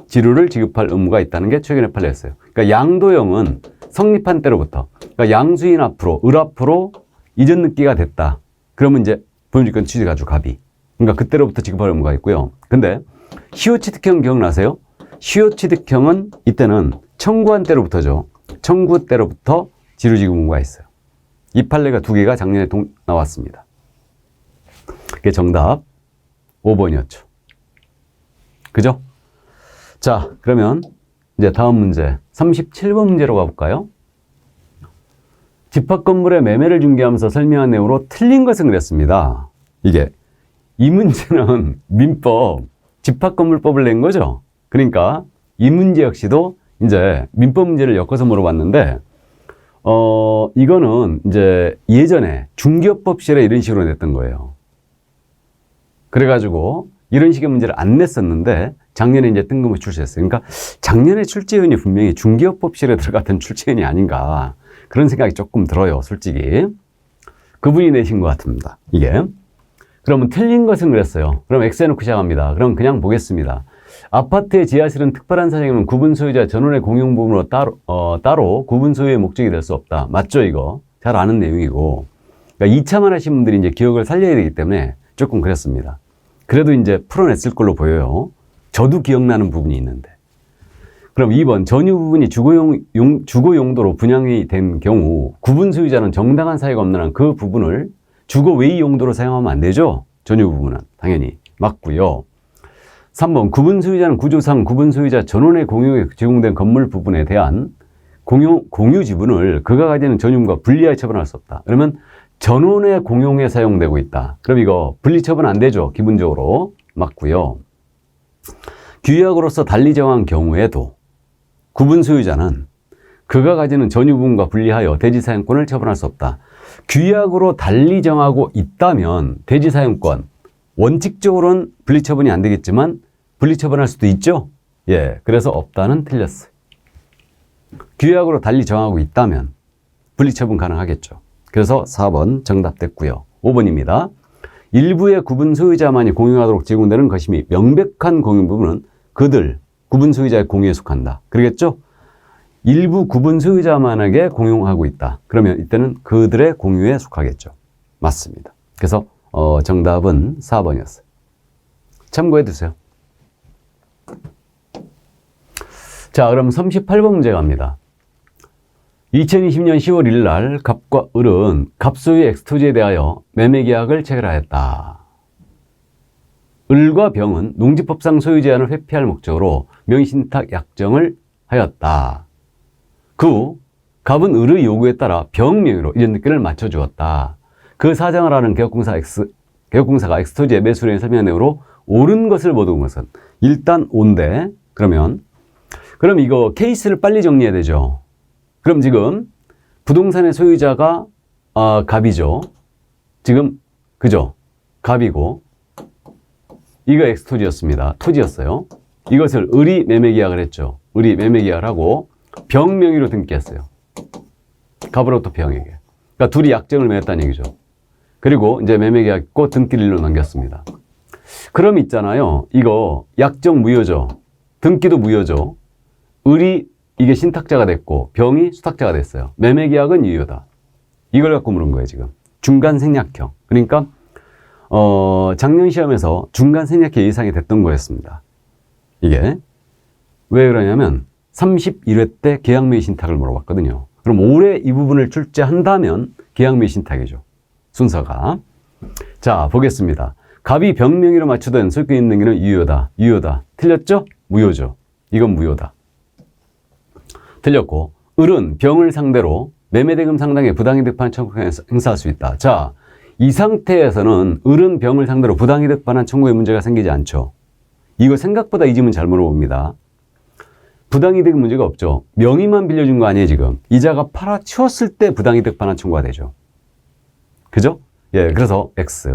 지료를 지급할 의무가 있다는 게 최근에 판례였어요. 그러니까 양도형은 성립한 때로부터, 그러니까 양수인 앞으로, 을 앞으로 이전 등기가 됐다. 그러면 이제 분묘지권 취득하죠, 갑이. 그러니까 그때로부터 지급할 의무가 있고요. 근데 시효취득형 기억나세요? 시효취득형은 이때는 청구한 때로부터죠. 청구 때로부터 지료 지급 의무가 있어요. 이 판례가 두 개가 작년에 나왔습니다. 그게 정답 5번이었죠. 그죠? 자, 그러면 이제 다음 문제 37번 문제로 가볼까요? 집합건물의 매매를 중개하면서 설명한 내용으로 틀린 것은 그랬습니다. 이 문제는 민법, 집합건물법을 낸 거죠. 그러니까 이 문제 역시도 이제 민법 문제를 엮어서 물어봤는데, 이거는 이제 예전에 중개업법 시절에 이런 식으로 냈던 거예요. 그래가지고 이런 식의 문제를 안 냈었는데 작년에 이제 뜬금없이 출제했어요. 그러니까 작년에 출제위원이 분명히 중개업법 시절에 들어갔던 출제위원이 아닌가 그런 생각이 조금 들어요. 솔직히. 그분이 내신 것 같습니다. 이게. 그러면 틀린 것은 그랬어요. 그럼 X 해놓고 시작합니다. 그럼 그냥 보겠습니다. 아파트의 지하실은 특별한 사정이면 구분 소유자 전원의 공용 부분으로 따로 구분 소유의 목적이 될 수 없다. 맞죠, 이거? 잘 아는 내용이고. 그러니까 2차만 하신 분들이 이제 기억을 살려야 되기 때문에 조금 그랬습니다. 그래도 이제 풀어냈을 걸로 보여요. 저도 기억나는 부분이 있는데. 그럼 2번 전유 부분이 주거 용도로 분양이 된 경우 구분 소유자는 정당한 사유가 없는 한 그 부분을 주거 외의 용도로 사용하면 안 되죠. 전유 부분은 당연히 맞고요. 3번 구분 소유자는 구조상 구분 소유자 전원의 공유에 제공된 건물 부분에 대한 공유 지분을 그가 가지는 전유물과 분리하여 처분할 수 없다. 그러면 전원의 공용에 사용되고 있다. 그럼 이거 분리 처분 안 되죠. 기본적으로 맞고요. 규약으로서 달리 정한 경우에도 구분 소유자는 그가 가지는 전유 부분과 분리하여 대지 사용권을 처분할 수 없다. 규약으로 달리 정하고 있다면 대지 사용권 원칙적으로는 분리 처분이 안 되겠지만 분리 처분할 수도 있죠. 예, 그래서 없다는 틀렸어요. 규약으로 달리 정하고 있다면 분리 처분 가능하겠죠. 그래서 4번 정답됐고요. 5번입니다. 일부의 구분 소유자만이 공유하도록 제공되는 것이며 명백한 공유 부분은 그들 구분 소유자의 공유에 속한다. 그러겠죠? 일부 구분 소유자만에게 공용하고 있다. 그러면 이때는 그들의 공유에 속하겠죠. 맞습니다. 그래서 정답은 4번이었어요. 참고해 두세요. 자, 그럼 38번 문제 갑니다. 2020년 10월 1일 날 갑과 을은 갑소유의 엑스토지에 대하여 매매계약을 체결하였다. 을과 병은 농지법상 소유 제한을 회피할 목적으로 명의신탁 약정을 하였다. 그 후 갑은 을의 요구에 따라 병 명의로 이전 등기를 맞춰주었다. 그 사정을 하는 개업공사가 엑스토지의 매수령에 설명한 내용으로 옳은 것을 보던 것은 일단 온대. 그럼 이거 케이스를 빨리 정리해야 되죠. 그럼 지금 부동산의 소유자가 갑이죠. 지금 그죠? 갑이고 이거 엑스토지였습니다. 토지였어요. 이것을 을이 매매계약을 했죠. 을이 매매계약을 하고 병 명의로 등기했어요. 갑으로부터 병에게. 그러니까 둘이 약정을 맺었다는 얘기죠. 그리고 이제 매매계약 있고 등기일로 넘겼습니다. 그럼 있잖아요. 이거 약정 무효죠. 등기도 무효죠. 을이 이게 신탁자가 됐고 병이 수탁자가 됐어요. 매매계약은 유효다. 이걸 갖고 물은 거예요, 지금. 중간 생략형. 그러니까 작년 시험에서 중간 생략형 예상이 됐던 거였습니다. 이게 왜 그러냐면 31회 때 계약매입 신탁을 물어봤거든요. 그럼 올해 이 부분을 출제한다면 계약매입 신탁이죠. 순서가. 자, 보겠습니다. 갑이 병명의로 맞추던 소유권 있는 능기는 유효다. 유효다. 틀렸죠? 무효죠. 이건 무효다. 틀렸고, 을은 병을 상대로 매매대금 상당의 부당이득 반환 청구권을 행사할 수 있다. 자, 이 상태에서는 을은 병을 상대로 부당이득 반환 청구에 문제가 생기지 않죠. 이거 생각보다 이 질문 잘 물어봅니다. 부당이득 문제가 없죠. 명의만 빌려준 거 아니에요, 지금. 이자가 팔아치웠을 때 부당이득 반환 청구가 되죠. 그죠? 예, 그래서 X.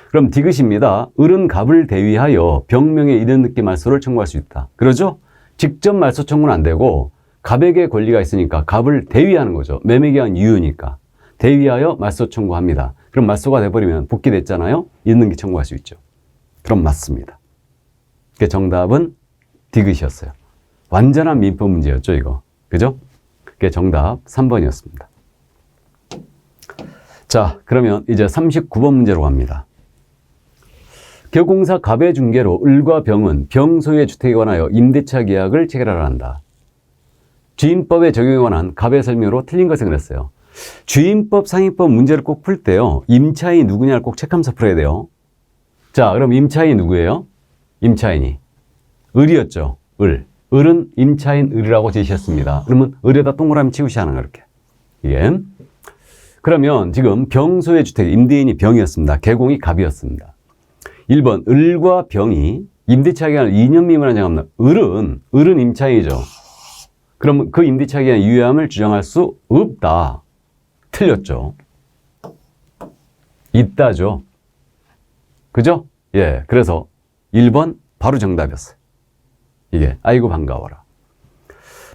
그럼 디귿입니다. 을은 갑을 대위하여 병명의 이른 늦게 말소를 청구할 수 있다. 그러죠? 직접 말소 청구는 안 되고 갑에게 권리가 있으니까 갑을 대위하는 거죠. 매매계약 유효니까. 대위하여 말소 청구합니다. 그럼 말소가 돼버리면 복귀됐잖아요. 있는 게 청구할 수 있죠. 그럼 맞습니다. 그 정답은 디귿이었어요. 완전한 민법 문제였죠, 이거. 그죠? 그게 정답 3번이었습니다. 자, 그러면 이제 39번 문제로 갑니다. 개공사 갑의 중개로 을과 병은 병 소유의 주택에 관하여 임대차 계약을 체결하라 한다. 주임법에 적용에 관한 갑의 설명으로 틀린 것을 그랬어요. 주임법, 상임법 문제를 꼭 풀 때요. 임차인이 누구냐를 꼭 체크하면서 풀어야 돼요. 자, 그럼 임차인이 누구예요? 임차인이 을이었죠. 을. 을은 임차인 을이라고 제시했습니다. 그러면 을에다 동그라미 치우시 하는 거 이렇게. 이게. 그러면 지금 병소의 주택, 임대인이 병이었습니다. 개공이 갑이었습니다. 1번, 을과 병이 임대차 기간을 2년 미만한 정합니다. 을은 임차인이죠. 그럼 그 임대차 기간의 유효함을 주장할 수 없다. 틀렸죠. 있다죠. 그죠? 예. 그래서 1번 바로 정답이었어요. 이게 아이고 반가워라.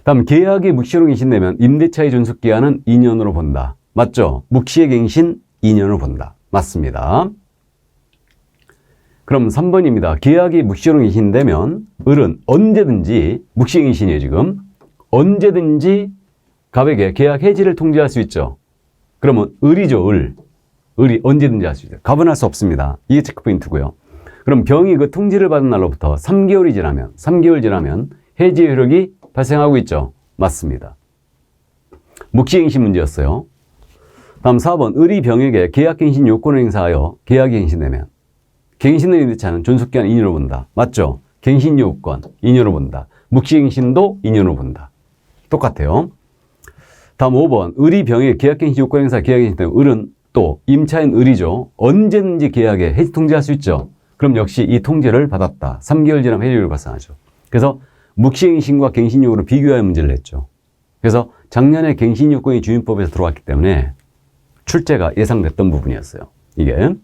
다음 계약이 묵시로 갱신되면 임대차의 존속기한은 2년으로 본다. 맞죠? 묵시의 갱신 2년으로 본다. 맞습니다. 그럼 3번입니다. 계약이 묵시로 갱신되면 을은 언제든지 묵시 갱신이에요 지금. 언제든지 갑에게 계약 해지를 통지할 수 있죠. 그러면 을이죠. 을이 언제든지 할 수 있어요. 갑은 할 수 없습니다. 이게 체크포인트고요. 그럼 병이 그 통지를 받은 날로부터 3개월 지나면 해지 효력이 발생하고 있죠. 맞습니다. 묵시갱신 문제였어요. 다음 4번 을이 병에게 계약갱신 요건을 행사하여 계약이 갱신되면 갱신을 임대차는 존속기한 2년으로 본다. 맞죠? 갱신 요건 2년으로 본다. 묵시갱신도 2년으로 본다. 똑같아요. 다음 5번 을이 병에게 계약갱신 요건 행사 계약이 갱신되면 을은 또 임차인 을이죠. 언제든지 계약에 해지 통지할 수 있죠. 그럼 역시 이 통지를 받았다. 3개월 지나면 해지율이 발생하죠. 그래서 묵시갱신과 갱신요구를 비교하여 문제를 냈죠. 그래서 작년에 갱신요건이 주임법에서 들어왔기 때문에 출제가 예상됐던 부분이었어요. 이게.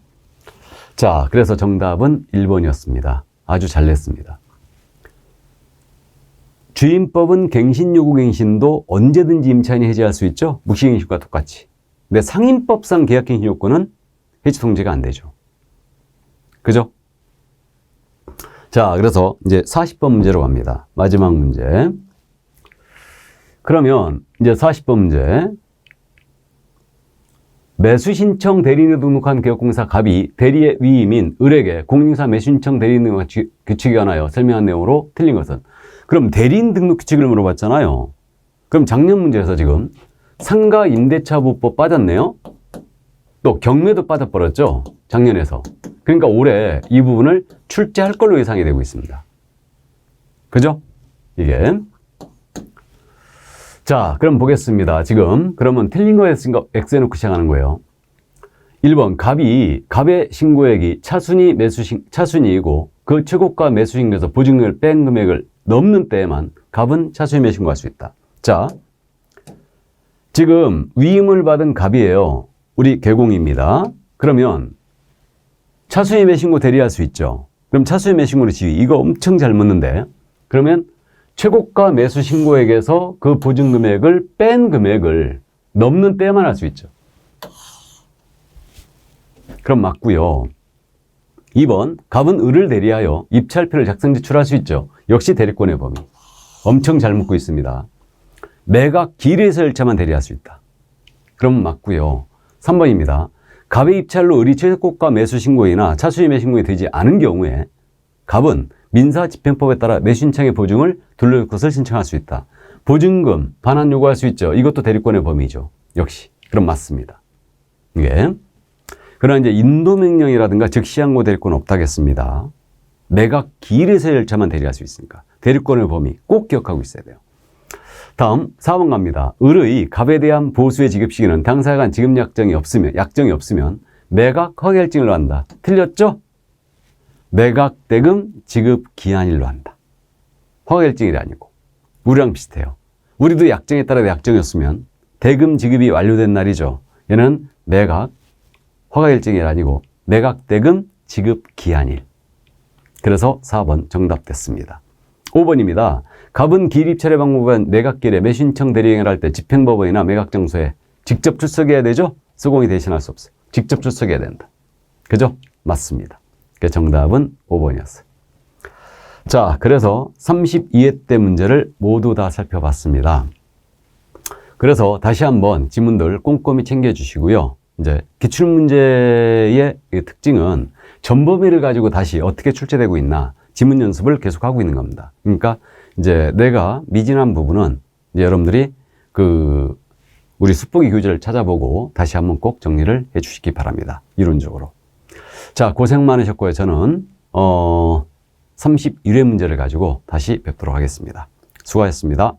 자, 그래서 정답은 1번이었습니다. 아주 잘 냈습니다. 주임법은 갱신요구 갱신도 언제든지 임차인이 해지할 수 있죠. 묵시갱신과 똑같이. 근데 상임법상 계약갱신 요건은 해지 통지가 안 되죠. 그죠? 자, 그래서 이제 40번 문제로 갑니다. 마지막 문제. 그러면 이제 40번 문제. 매수신청 대리인으로 등록한 개업공사 갑이 대리의 위임인 을에게 공인중개사 매수신청 대리인 등록 규칙에 관하여 설명한 내용으로 틀린 것은? 그럼 대리인 등록 규칙을 물어봤잖아요. 그럼 작년 문제에서 지금 상가 임대차보법 빠졌네요. 또 경매도 빠져버렸죠. 작년에서. 그러니까 올해 이 부분을 출제할 걸로 예상이 되고 있습니다. 그죠? 이게. 자, 그럼 보겠습니다. 지금 그러면 틀린 거에 X 해놓고 시작하는 거예요. 1번 갑의 신고액이 차순이이고 그 최고가 매수신고에서 보증금을 뺀 금액을 넘는 때에만 갑은 차순위 매수신고할 수 있다. 자, 지금 위임을 받은 갑이에요. 우리 개공입니다. 그러면 차순위 매수신고 대리할 수 있죠. 그럼 차순위 매수신고를 지위 이거 엄청 잘 묻는데 그러면 최고가 매수 신고액에서 그 보증 금액을 뺀 금액을 넘는 때만 할 수 있죠. 그럼 맞고요. 2번, 갑은 을을 대리하여 입찰표를 작성 제출할 수 있죠. 역시 대리권의 범위. 엄청 잘 묻고 있습니다. 매각 기일에서 열차만 대리할 수 있다. 그럼 맞고요. 3번입니다. 갑의 입찰로 을이 최고가 매수 신고이나 차수임의 신고이 되지 않은 경우에 갑은 민사집행법에 따라 매수신청의 보증을 둘러줄 것을 신청할 수 있다. 보증금, 반환 요구할 수 있죠. 이것도 대리권의 범위죠. 역시. 그럼 맞습니다. 예. 그러나 이제 인도명령이라든가 즉시항고 대리권 없다겠습니다. 매각 기일에서 열차만 대리할 수 있으니까. 대리권의 범위 꼭 기억하고 있어야 돼요. 다음 4번 갑니다. 을의 갑에 대한 보수의 지급 시기는 당사자 간 지급 약정이 없으면 매각 허위할증일로 한다. 틀렸죠? 매각 대금 지급 기한일로 한다. 허위할증일이 아니고. 우리랑 비슷해요. 우리도 약정에 따라 약정이었으면 대금 지급이 완료된 날이죠. 얘는 매각 허가일증이 아니고 매각 대금 지급 기한일. 그래서 4번 정답됐습니다. 5번입니다. 갑은 기일 입찰의 방법은 매각기일에 매수신청 대리행위를 할 때 집행법원이나 매각장소에 직접 출석해야 되죠? 수공이 대신할 수 없어요. 직접 출석해야 된다. 그죠? 맞습니다. 정답은 5번이었어요. 자, 그래서 32회 때 문제를 모두 다 살펴봤습니다. 그래서 다시 한번 지문들 꼼꼼히 챙겨주시고요. 이제 기출문제의 특징은 전범위를 가지고 다시 어떻게 출제되고 있나 지문 연습을 계속하고 있는 겁니다. 그러니까 이제 내가 미진한 부분은 이제 여러분들이 우리 숫보기 교재를 찾아보고 다시 한번 꼭 정리를 해 주시기 바랍니다. 이론적으로. 자, 고생 많으셨고요. 저는 31회 문제를 가지고 다시 뵙도록 하겠습니다. 수고하셨습니다.